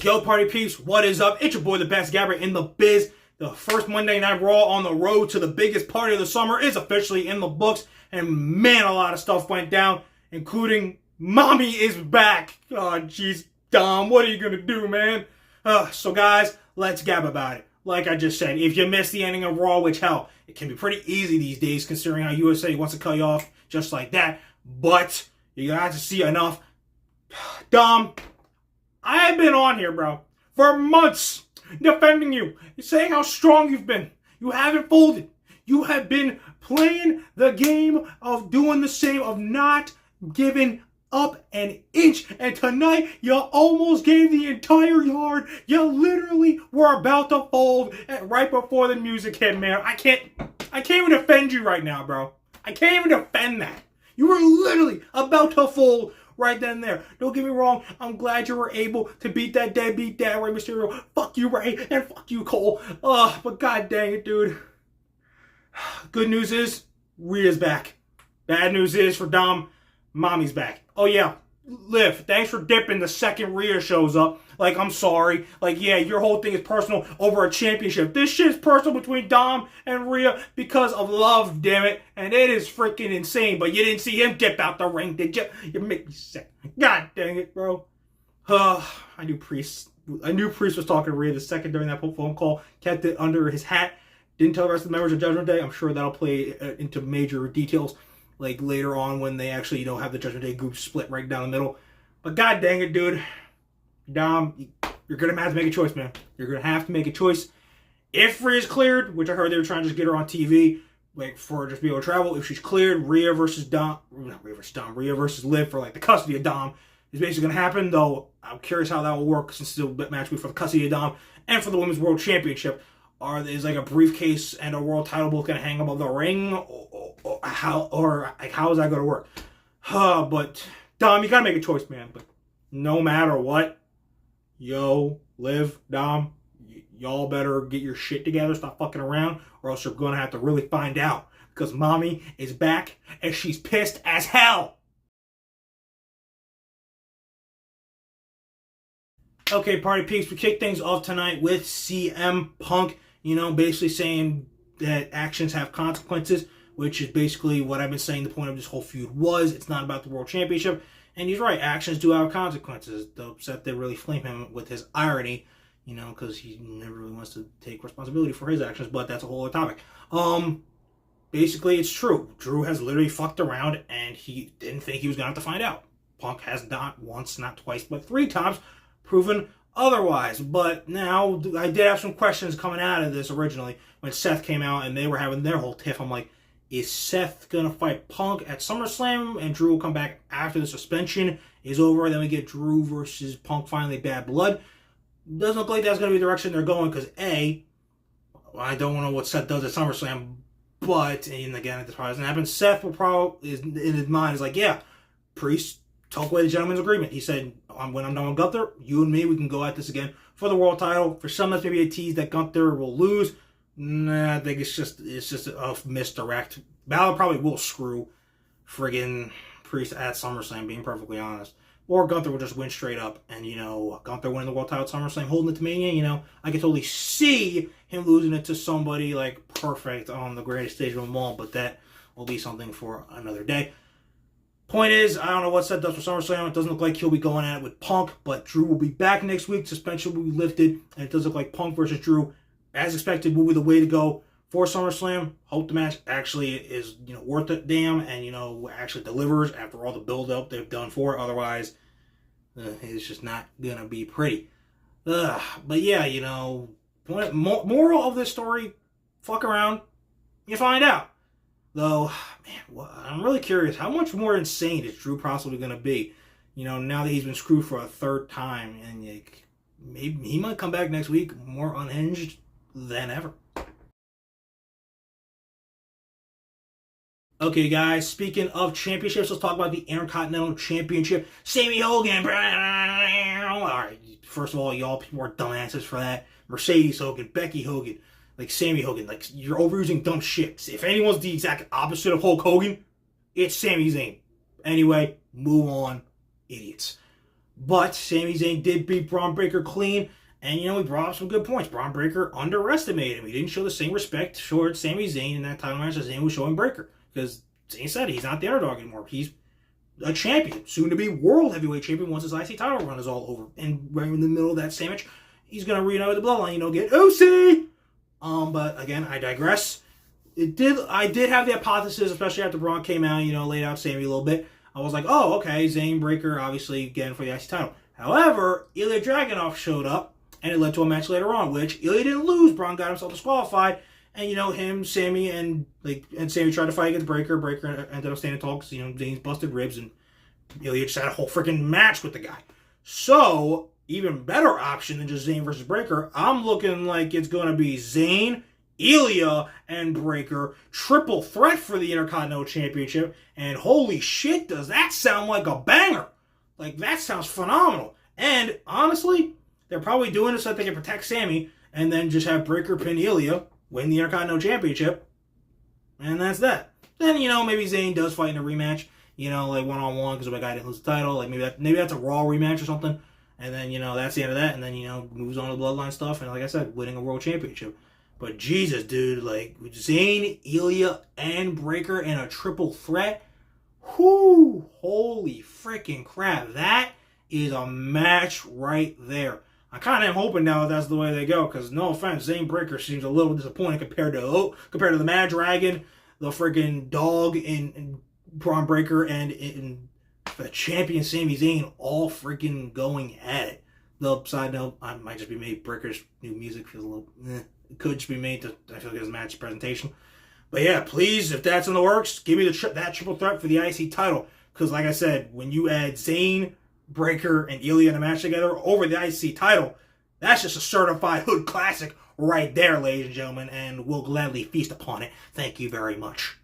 Yo, party peeps, what is up? It's your boy, the best Gabber in the biz. The first Monday Night Raw on the road to the biggest party of the summer is officially in the books. And man, a lot of stuff went down, including Mami is back. Oh, jeez, Dom, what are you going to do, man? So guys, let's gab about it. Like I just said, if you missed the ending of Raw, which hell, it can be pretty easy these days considering how USA wants to cut you off just like that. But you got to see enough. Dom, I've been on here, bro, for months defending you, saying how strong you've been. You haven't folded. You have been playing the game of doing the same, of not giving up an inch. And tonight, you almost gave the entire yard. You literally were about to fold right before the music hit, man. I can't even defend you right now, bro. I can't even defend that. You were literally about to fold right then and there. Don't get me wrong, I'm glad you were able to beat that deadbeat dad, Rey Mysterio. Fuck you, Rey, and fuck you, Cole. But god dang it, dude. Good news is, Rhea's back. Bad news is, for Dom, Mami's back. Oh yeah, Liv, thanks for dipping the second Rhea shows up. Like, I'm sorry. Like, yeah, your whole thing is personal over a championship. This shit's personal between Dom and Rhea because of love, damn it. And it is freaking insane. But you didn't see him dip out the ring, did you? You make me sick. God dang it, bro. I knew Priest was talking to Rhea the second during that phone call. Kept it under his hat. Didn't tell the rest of the members of Judgment Day. I'm sure that'll play into major details, like later on when they actually, have the Judgment Day group split right down the middle. But god dang it, dude. Dom, you're going to have to make a choice, man. You're going to have to make a choice. If Rhea's cleared, which I heard they were trying to just get her on TV, like, for just be able to travel. If she's cleared, Rhea versus Liv for, like, the custody of Dom is basically going to happen, though I'm curious how that will work since it's a match for the custody of Dom and for the Women's World Championship. Is like a briefcase and a world title both going to hang above the ring? Or how is that going to work? But, Dom, you got to make a choice, man. But no matter what, yo, Liv, Dom, y'all better get your shit together, stop fucking around, or else you're gonna have to really find out. Because Mami is back, and she's pissed as hell! Okay, party peeps, we kick things off tonight with CM Punk, basically saying that actions have consequences, which is basically what I've been saying the point of this whole feud was. It's not about the World Championship. And he's right, actions do have consequences. Though Seth did really flame him with his irony, because he never really wants to take responsibility for his actions, but that's a whole other topic. Basically, it's true. Drew has literally fucked around, and he didn't think he was going to have to find out. Punk has not once, not twice, but 3 times proven otherwise. But now, I did have some questions coming out of this originally. When Seth came out and they were having their whole tiff, I'm like, is Seth going to fight Punk at SummerSlam and Drew will come back after the suspension is over? Then we get Drew versus Punk finally, Bad Blood. Doesn't look like that's going to be the direction they're going because A, I don't know what Seth does at SummerSlam, but, and again, this probably doesn't happen. Seth will probably, in his mind, is like, yeah, Priest took away the gentleman's agreement. He said, when I'm done with Gunther, you and me, we can go at this again for the world title. For some, that's maybe a tease that Gunther will lose. Nah, I think it's just a misdirect. Balor probably will screw friggin' Priest at SummerSlam, being perfectly honest. Or Gunther will just win straight up. And, Gunther winning the world title at SummerSlam, holding it to Mania, I can totally see him losing it to somebody, like, perfect on the greatest stage of them all. But that will be something for another day. Point is, I don't know what Seth does for SummerSlam. It doesn't look like he'll be going at it with Punk. But Drew will be back next week. Suspension will be lifted. And it does look like Punk versus Drew, as expected, will be the way to go for SummerSlam. Hope the match actually is, worth it, damn, and, actually delivers after all the build-up they've done for it. Otherwise, it's just not going to be pretty. But yeah, moral of this story, fuck around, you find out. Though, man, I'm really curious, how much more insane is Drew possibly going to be? Now that he's been screwed for a 3rd time, and maybe he might come back next week more unhinged than ever. Okay, guys, speaking of championships, let's talk about the Intercontinental Championship. Sami Hogan. Alright, first of all, y'all people are dumbasses for that. Mercedes Hogan, Becky Hogan, like Sami Hogan. Like, you're overusing dumb shit. If anyone's the exact opposite of Hulk Hogan, It's Sami Zayn. Anyway, move on, idiots. But Sami Zayn did beat Bron Breakker clean, and he brought up some good points. Bron Breakker underestimated him. He didn't show the same respect towards Sami Zayn in that title match as Zayn was showing Breakker. Because Zayn said he's not the underdog anymore. He's a champion, soon to be world heavyweight champion once his IC title run is all over. And right in the middle of that sandwich, he's going to reunite with the Bloodline, get OC. But again, I digress. I did have the hypothesis, especially after Bron came out, laid out Sami a little bit. I was like, oh, okay, Zayn Breakker obviously again for the IC title. However, Ilja Dragunov showed up, and it led to a match later on, which Ilja didn't lose. Bron got himself disqualified, and Sami and Sami tried to fight against Breakker. Breakker ended up standing tall because Zayn's busted ribs, and Ilja just had a whole freaking match with the guy. So, even better option than just Zayn versus Breakker. I'm looking like it's going to be Zayn, Ilja, and Breakker. Triple threat for the Intercontinental Championship. And holy shit, does that sound like a banger. Like, that sounds phenomenal. And, honestly, they're probably doing it so that they can protect Sami and then just have Breakker pin Ilja, win the Intercontinental Championship. And that's that. Then, maybe Zayn does fight in a rematch, like one-on-one because the guy didn't lose the title. Like, maybe that's a Raw rematch or something. And then, that's the end of that. And then, moves on to the Bloodline stuff. And like I said, winning a World Championship. But Jesus, dude, like, Zayn, Ilja, and Breakker in a triple threat. Whoo! Holy freaking crap. That is a match right there. I kind of am hoping now that's the way they go. Because, no offense, Zayn Breakker seems a little disappointing compared to the Mad Dragon, the freaking dog in Bron Breakker, and the champion Sami Zayn all freaking going at it. The side note, I might just be made Breakker's new music feels a little It could just be made to, I feel like, as a match presentation. But yeah, please, if that's in the works, give me that triple threat for the IC title. Because like I said, when you add Zayn, Breakker, and Ilja in a match together over the IC title, that's just a certified hood classic right there, ladies and gentlemen. And we'll gladly feast upon it. Thank you very much.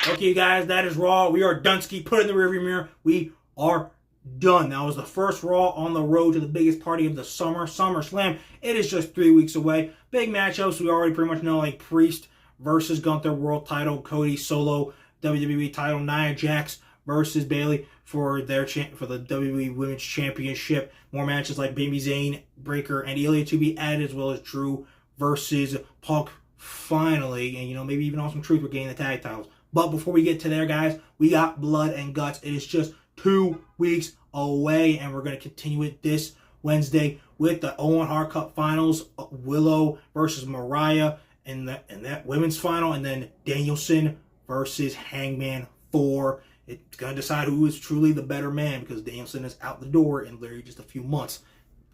Okay, you guys, that is Raw. We are Dunsky. Put it in the rearview mirror. We are done. That was the first Raw on the road to the biggest party of the summer, SummerSlam. It is just 3 weeks away. Big matchups. We already pretty much know, like Priest versus Gunther world title, Cody solo WWE title, Nia Jax versus Bayley for the WWE Women's Championship. More matches like Baby Zayn, Breakker, and Ilja to be added, as well as Drew versus Punk finally. And, maybe even Awesome Truth, we're getting the tag titles. But before we get to there, guys, we got Blood and Guts. It is just 2 weeks away, and we're going to continue it this Wednesday with the Owen Hart Cup Finals, Willow versus Mariah in that women's final, and then Danielson versus Hangman 4. It's going to decide who is truly the better man, because Danielson is out the door in literally just a few months.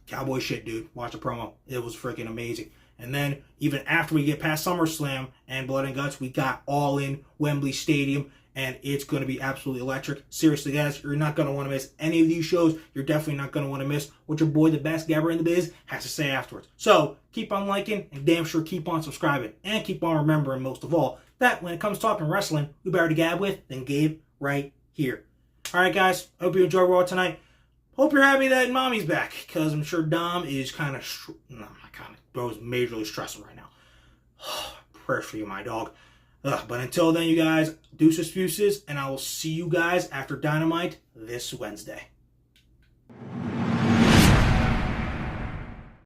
Cowboy shit, dude. Watch the promo. It was freaking amazing. And then, even after we get past SummerSlam and Blood and Guts, we got All In Wembley Stadium, and it's going to be absolutely electric. Seriously, guys, you're not going to want to miss any of these shows. You're definitely not going to want to miss what your boy, the best gabber in the biz, has to say afterwards. So, keep on liking, and damn sure keep on subscribing, and keep on remembering, most of all, that when it comes to talking wrestling, who better to gab with than Gabe right here. All right, guys, I hope you enjoyed Raw tonight. Hope you're happy that Mami's back, because I'm sure Dom is bro's majorly stressing right now. Prayers for you, my dog. But until then, you guys, deuces, fuses, and I will see you guys after Dynamite this Wednesday.